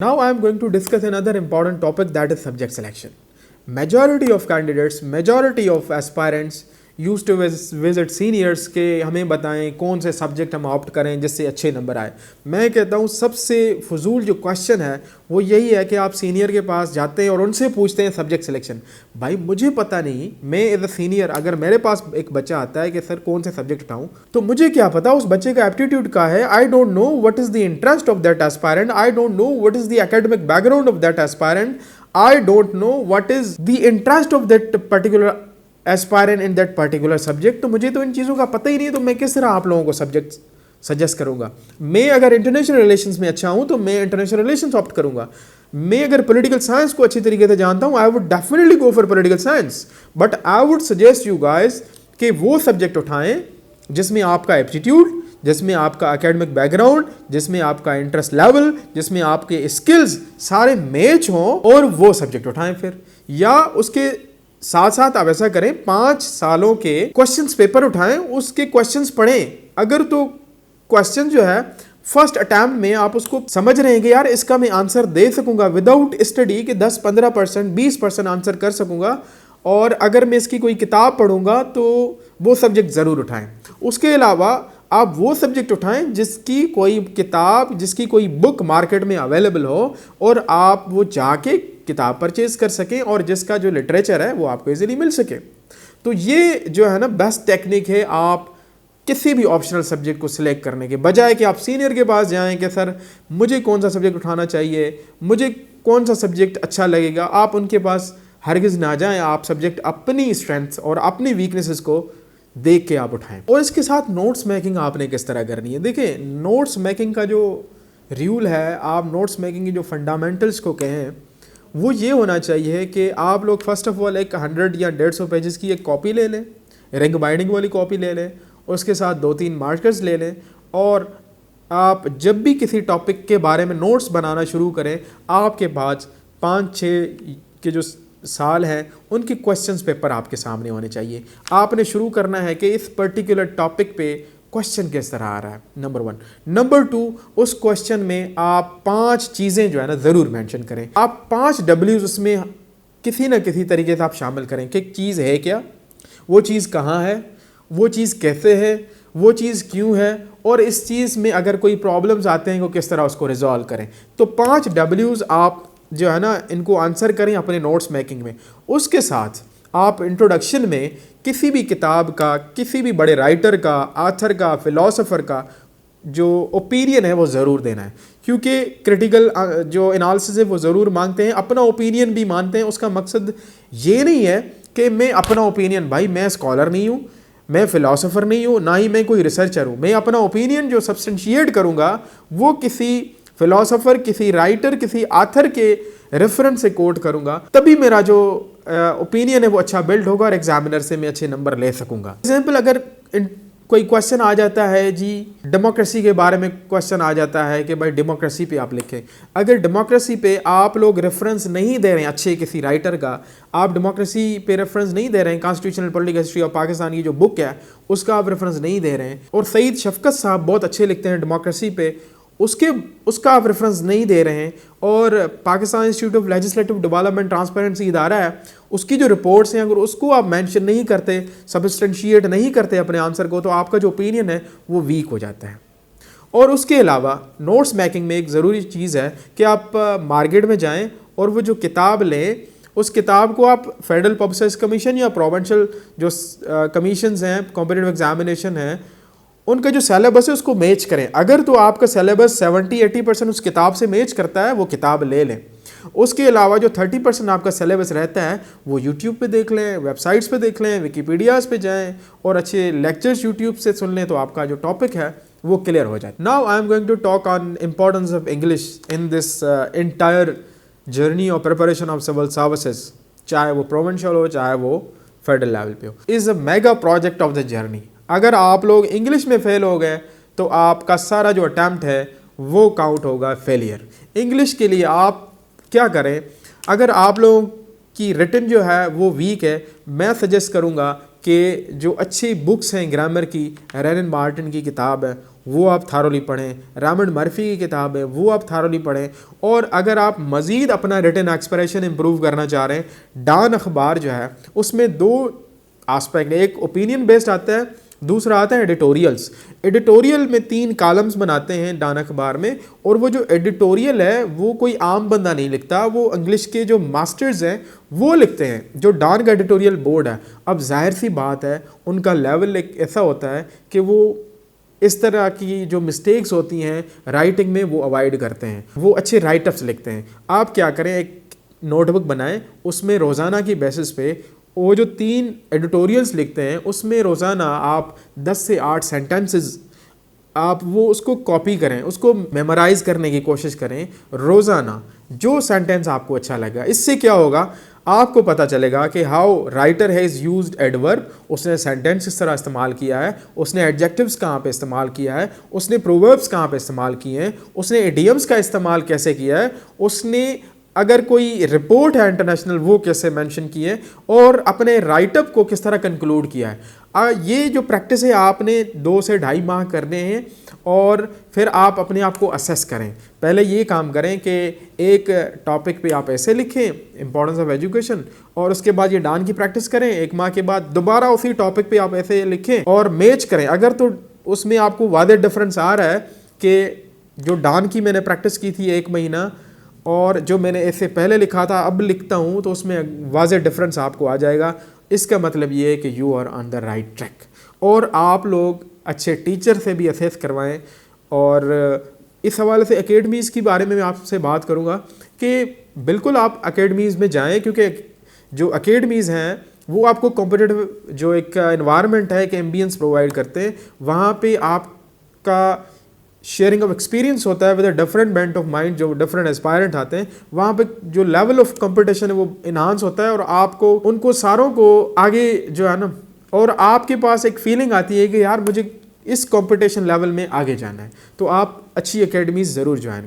Now I am going to discuss another important topic, that is subject selection. Majority of candidates, majority of aspirants used to visit seniors के हमें बताएं कौन से subject हम opt करें जिससे अच्छे नंबर आए। मैं कहता हूँ सबसे फजूल जो क्वेश्चन है वो यही है कि आप सीनियर के पास जाते हैं और उनसे पूछते हैं सब्जेक्ट सिलेक्शन। भाई मुझे पता नहीं, मैं एज अ सीनियर अगर मेरे पास एक बच्चा आता है कि सर कौन से सब्जेक्ट उठाऊँ, तो मुझे क्या पता उस बच्चे का एप्टीट्यूड का है। I don't know what is the interest of that aspirant, I don't know what is the academic background of that aspirant, I don't know what is the interest of that particular aspirant in that particular subject. तो मुझे तो इन चीज़ों का पता ही नहीं, तो मैं किस तरह आप लोगों को सब्जेक्ट सजेस्ट करूंगा। मैं अगर इंटरनेशनल रिलेशंस में अच्छा हूं तो मैं इंटरनेशनल रिलेशंस ऑप्ट करूंगा। मैं अगर पॉलिटिकल साइंस को अच्छी तरीके से जानता हूं, I would definitely go for political science, but I would suggest you guys कि वो सब्जेक्ट उठाएं जिसमें आपका एप्टीट्यूड, जिसमें आपका एकेडमिक बैकग्राउंड, जिसमें आपका इंटरेस्ट लेवल, जिसमें आपके स्किल्स सारे मैच हों, और वो सब्जेक्ट उठाएं फिर। या उसके साथ साथ आप ऐसा करें, 5 सालों के क्वेश्चंस पेपर उठाएं, उसके क्वेश्चंस पढ़ें। अगर तो क्वेश्चन जो है फर्स्ट अटेम्प्ट में आप उसको समझ रहे हैं कि यार इसका मैं आंसर दे सकूंगा विदाउट स्टडी कि 10-15%, 20% आंसर कर सकूंगा, और अगर मैं इसकी कोई किताब पढ़ूंगा तो वो सब्जेक्ट ज़रूर उठाएं। उसके अलावा आप वो सब्जेक्ट उठाएं जिसकी कोई किताब, जिसकी कोई बुक मार्केट में अवेलेबल हो और आप वो जाके किताब परचेज कर सकें, और जिसका जो लिटरेचर है वो आपको इजीली मिल सके। तो ये जो है ना बेस्ट टेक्निक है आप किसी भी ऑप्शनल सब्जेक्ट को सिलेक्ट करने के बजाय कि आप सीनियर के पास जाएं कि सर मुझे कौन सा सब्जेक्ट उठाना चाहिए, मुझे कौन सा सब्जेक्ट अच्छा लगेगा। आप उनके पास हरगिज़ ना जाएं, आप सब्जेक्ट अपनी स्ट्रेंथ्स और अपनी वीकनेसेस को देख के आप उठाएं। और इसके साथ नोट्स मेकिंग आपने किस तरह करनी है। देखिए, नोट्स मेकिंग का जो रूल है, आप नोट्स मेकिंग की जो फंडामेंटल्स को कहें वो ये होना चाहिए कि आप लोग फर्स्ट ऑफ ऑल एक 100 या 150 पेजेस की एक कॉपी ले लें, रिंग बाइंडिंग वाली कॉपी ले लें, उसके साथ 2-3 मार्कर्स ले लें, और आप जब भी किसी टॉपिक के बारे में नोट्स बनाना शुरू करें, आपके पास 5-6 के जो साल हैं उनके क्वेश्चंस पेपर आपके सामने होने चाहिए। आपने शुरू करना है कि इस पर्टिकुलर टॉपिक पे क्वेश्चन किस तरह आ रहा है, नंबर 1। नंबर 2, उस क्वेश्चन में आप 5 चीज़ें जो है ना ज़रूर मेंशन करें। आप 5 डब्ल्यूज उसमें किसी ना किसी तरीके से आप शामिल करें कि चीज़ है क्या, वो चीज़ कहाँ है, वो चीज़ कैसे है, वो चीज़ क्यों है, और इस चीज़ में अगर कोई प्रॉब्लम्स आते हैं वो किस तरह उसको रिजॉल्व करें। तो 5 डब्ल्यूज आप जो है ना इनको आंसर करें अपने नोट्स मेकिंग में। उसके साथ आप इंट्रोडक्शन में किसी भी किताब का, किसी भी बड़े राइटर का, आथर का, फिलोसोफर का जो ओपिनियन है वो ज़रूर देना है, क्योंकि क्रिटिकल जो एनालिसिस है वो ज़रूर मांगते हैं, अपना ओपिनियन भी मानते हैं। उसका मकसद ये नहीं है कि मैं अपना ओपिनियन, भाई मैं स्कॉलर नहीं हूँ, मैं फ़िलासफ़र नहीं हूँ, ना ही मैं कोई रिसर्चर हूँ। मैं अपना ओपिनियन जो सब्सटेंशिएट करूँगा वो किसी फ़िलासफ़र, किसी राइटर, किसी आथर के रेफरेंस से कोट करूँगा, तभी मेरा जो ओपिनियन है वो अच्छा बिल्ड होगा और एग्जामिनर से मैं अच्छे नंबर ले सकूँगा। एग्जाम्पल, अगर कोई क्वेश्चन आ जाता है जी डेमोक्रेसी के बारे में, क्वेश्चन आ जाता है कि भाई डेमोक्रेसी पे आप लिखें। अगर डेमोक्रेसी पे आप लोग रेफरेंस नहीं दे रहे हैं अच्छे किसी राइटर का, आप डेमोक्रेसी पे रेफरेंस नहीं दे रहे हैं, constitutional political history of Pakistan की जो बुक है उसका आप रेफरेंस नहीं दे रहे हैं, और सईद शफकत साहब बहुत अच्छे लिखते हैं डेमोक्रेसी पे, उसका आप रेफरेंस नहीं दे रहे हैं, और Pakistan institute of legislative development transparency इदारा है, उसकी जो रिपोर्ट्स हैं अगर उसको आप मेंशन नहीं करते, सब्सटेंशिएट नहीं करते अपने आंसर को, तो आपका जो ओपिनियन है वो वीक हो जाता है। और उसके अलावा नोट्स मेकिंग में एक ज़रूरी चीज़ है कि आप मार्केट में जाएं और वो जो किताब लें, उस किताब को आप फेडरल पब्लिक सर्विस कमीशन या प्रोविंशियल जो कमीशंस हैं, कॉम्पिटिटिव एग्जामिनेशन है, उनका जो सिलेबस है उसको मैच करें। अगर तो आपका सिलेबस 70-80% उस किताब से मैच करता है, वो किताब ले लें। उसके अलावा जो 30% आपका सिलेबस रहता है वो यूट्यूब पे देख लें, वेबसाइट्स पे देख लें, विकीपीडियाज पे जाएं और अच्छे लेक्चर्स यूट्यूब से सुन लें, तो आपका जो टॉपिक है वो क्लियर हो जाए। Now I am going to talk on importance of English in this entire journey of preparation of civil services, चाहे वो प्रोविंशियल हो चाहे वो फेडरल लेवल पे हो। Is a mega project of the journey. अगर आप लोग इंग्लिश में फेल हो गए तो आपका सारा जो अटैम्प्ट है वो काउंट होगा फेलियर। इंग्लिश के लिए आप क्या करें, अगर आप लोगों की रिटन जो है वो वीक है, मैं सजेस्ट करूंगा कि जो अच्छी बुक्स हैं ग्रामर की, रेनन मार्टिन की किताब है वो आप थारोली पढ़ें, रामन मर्फी की किताब है वो आप थारोली पढ़ें। और अगर आप मज़ीद अपना रिटन एक्सप्रेशन इम्प्रूव करना चाह रहे हैं, डॉन अखबार जो है उसमें 2 आस्पेक्ट, एक ओपिनियन बेस्ड आता है, दूसरा आता है एडिटोरियल्स। एडिटोरियल में 3 कॉलम्स बनाते हैं डॉन अखबार में, और वो जो एडिटोरियल है वो कोई आम बंदा नहीं लिखता, वो इंग्लिश के जो मास्टर्स हैं वो लिखते हैं, जो डॉन का एडिटोरियल बोर्ड है। अब जाहिर सी बात है उनका लेवल एक ऐसा होता है कि वो इस तरह की जो मिस्टेक्स होती हैं राइटिंग में वो अवॉइड करते हैं, वो अच्छे राइटअप्स लिखते हैं। आप क्या करें, एक नोटबुक बनाएं, उसमें रोज़ाना की बेसिस पे वो जो 3 एडिटोरियल्स लिखते हैं उसमें रोज़ाना आप 10 से 8 सेंटेंसेस आप वो उसको कॉपी करें, उसको मेमोराइज़ करने की कोशिश करें रोज़ाना, जो सेंटेंस आपको अच्छा लगा। इससे क्या होगा, आपको पता चलेगा कि how writer has used adverb, उसने सेंटेंस किस तरह इस्तेमाल किया है, उसने एडजेक्टिव्स कहाँ पे इस्तेमाल किया है, उसने प्रोवर्ब्स कहाँ पे इस्तेमाल किए हैं, उसने इडियम्स का इस्तेमाल कैसे किया है, उसने अगर कोई रिपोर्ट है इंटरनेशनल वो कैसे मेंशन की है, और अपने राइटअप को किस तरह कंक्लूड किया है। ये जो प्रैक्टिस है आपने 2 से 2.5 माह करने हैं, और फिर आप अपने आप को असेस करें। पहले ये काम करें कि एक टॉपिक पे आप ऐसे लिखें, इंपॉर्टेंस ऑफ एजुकेशन, और उसके बाद ये डॉन की प्रैक्टिस करें। 1 माह के बाद दोबारा उसी टॉपिक पे आप ऐसे लिखें और मैच करें। अगर तो उसमें आपको वादे डिफरेंस आ रहा है कि जो डॉन की मैंने प्रैक्टिस की थी 1 महीना और जो मैंने इससे पहले लिखा था अब लिखता हूँ, तो उसमें वाज़े डिफरेंस आपको आ जाएगा। इसका मतलब ये है कि you are on the right track. और आप लोग अच्छे टीचर से भी असेस करवाएं। और इस हवाले से एकेडमीज़ के बारे में मैं आपसे बात करूँगा कि बिल्कुल आप एकेडमीज़ में जाएं, क्योंकि जो एकेडमीज़ हैं वो आपको कॉम्पिटिटिव जो एक एनवायरनमेंट है, एक एम्बियंस प्रोवाइड करते हैं। वहाँ पे आपका शेयरिंग ऑफ एक्सपीरियंस होता है with a different bent of mind, जो डिफरेंट एस्पायरेंट आते हैं। वहाँ पे जो लेवल ऑफ कंपटीशन है वो इन्हांस होता है, और आपको उनको सारों को आगे जो है ना, और आपके पास एक फीलिंग आती है कि यार मुझे इस कंपटीशन लेवल में आगे जाना है। तो आप अच्छी एकेडमीज ज़रूर ज्वाइन करें।